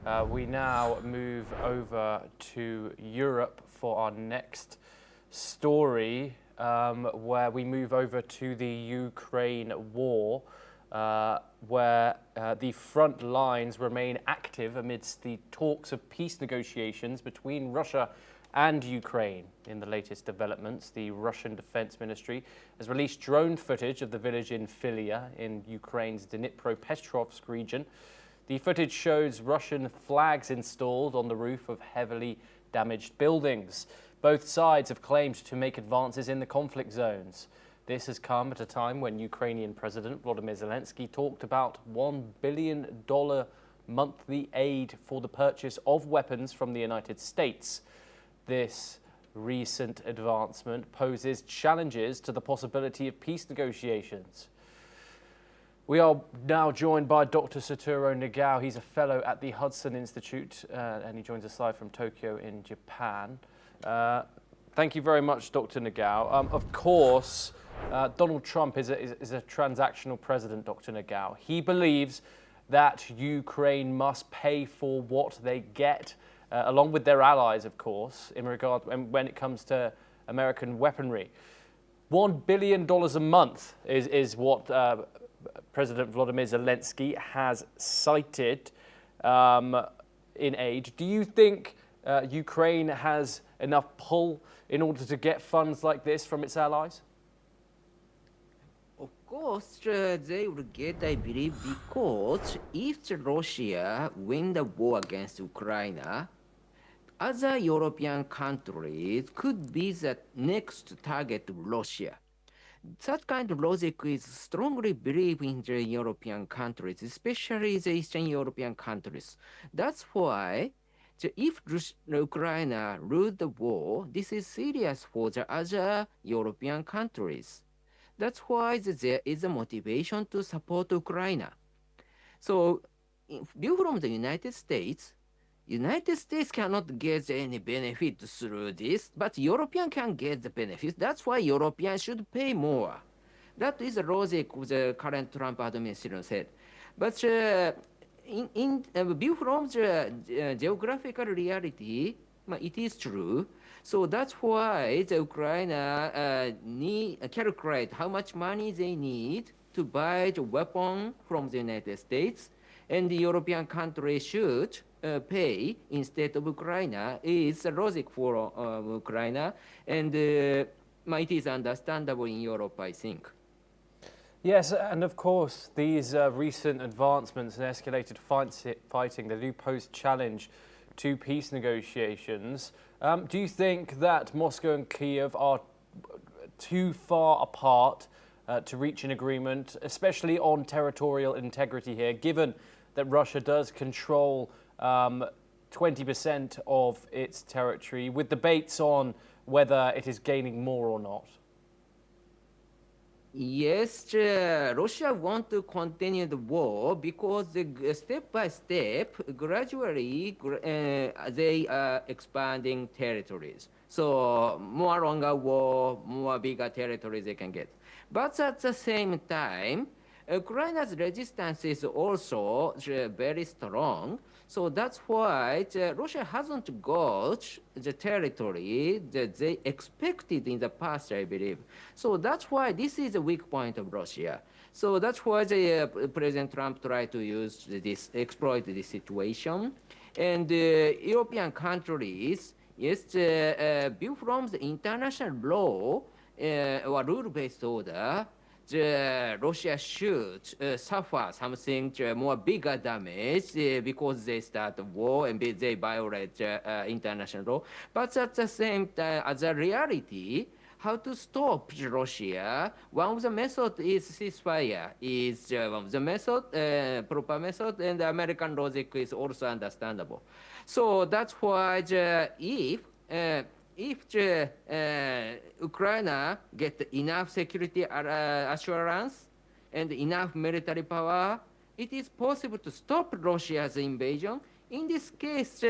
We now move over to Europe for our next story, where we move over to the Ukraine war, where the front lines remain active amidst the talks of peace negotiations between Russia and Ukraine. In the latest developments, the Russian Defense Ministry has released drone footage of the village in Filia in Ukraine's Dnipropetrovsk region. The footage shows Russian flags installed on the roof of heavily damaged buildings. Both sides have claimed to make advances in the conflict zones. This has come at a time when Ukrainian President Volodymyr Zelensky talked about $1 billion monthly aid for the purchase of weapons from the United States. This recent advancement poses challenges to the possibility of peace negotiations. We are now joined by Dr. Satoru Nagao. He's a fellow at the Hudson Institute, and he joins us live from Tokyo in Japan. Thank you very much, Dr. Nagao. Of course, Donald Trump is a transactional president, Dr. Nagao. He believes that Ukraine must pay for what they get, along with their allies, of course, when it comes to American weaponry. $1 billion a month is what President Volodymyr Zelensky has cited in aid. Do you think Ukraine has enough pull in order to get funds like this from its allies? Of course, they will get, I believe, because if Russia win the war against Ukraine, other European countries could be the next target of Russia. That kind of logic is strongly believed in the European countries, especially the Eastern European countries. That's why if Ukraine lose the war, this is serious for the other European countries. That's why there is a motivation to support Ukraine. So, view from the United States cannot get any benefit through this, but European can get the benefits. That's why Europeans should pay more. That is the logic the current Trump administration said. But in view from the geographical reality, it is true. So that's why the Ukraine calculate how much money they need to buy the weapon from the United States, and the European countries should pay instead of Ukraine is the logic for Ukraine, and it is understandable in Europe, I think. Yes, and of course, these recent advancements and escalated fighting, they do pose challenge to peace negotiations. Do you think that Moscow and Kyiv are too far apart to reach an agreement, especially on territorial integrity here, given that Russia does control 20% of its territory, with debates on whether it is gaining more or not? Yes, Russia wants to continue the war because step by step, gradually, they are expanding territories. So more longer war, more bigger territories they can get. But at the same time, Ukraine's resistance is also very strong. So that's why Russia hasn't got the territory that they expected in the past, I believe. So that's why this is a weak point of Russia. So that's why President Trump tried to exploit this situation. And European countries, yes, built from the international law or rule-based order, Russia should suffer something more bigger damage because they start a war and they violate international law. But at the same time, as a reality, how to stop Russia? One of the methods is ceasefire. Is one of the method, proper method, and the American logic is also understandable. So that's why if Ukraine get enough security assurance and enough military power, it is possible to stop Russia's invasion. In this case,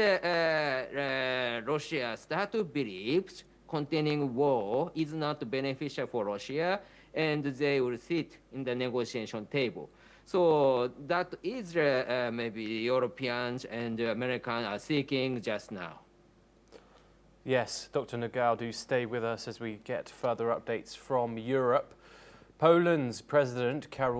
Russia start to believe continuing war is not beneficial for Russia, and they will sit in the negotiation table. So that is maybe Europeans and Americans are seeking just now. Yes, Dr. Nagal, do stay with us as we get further updates from Europe. Poland's President Karol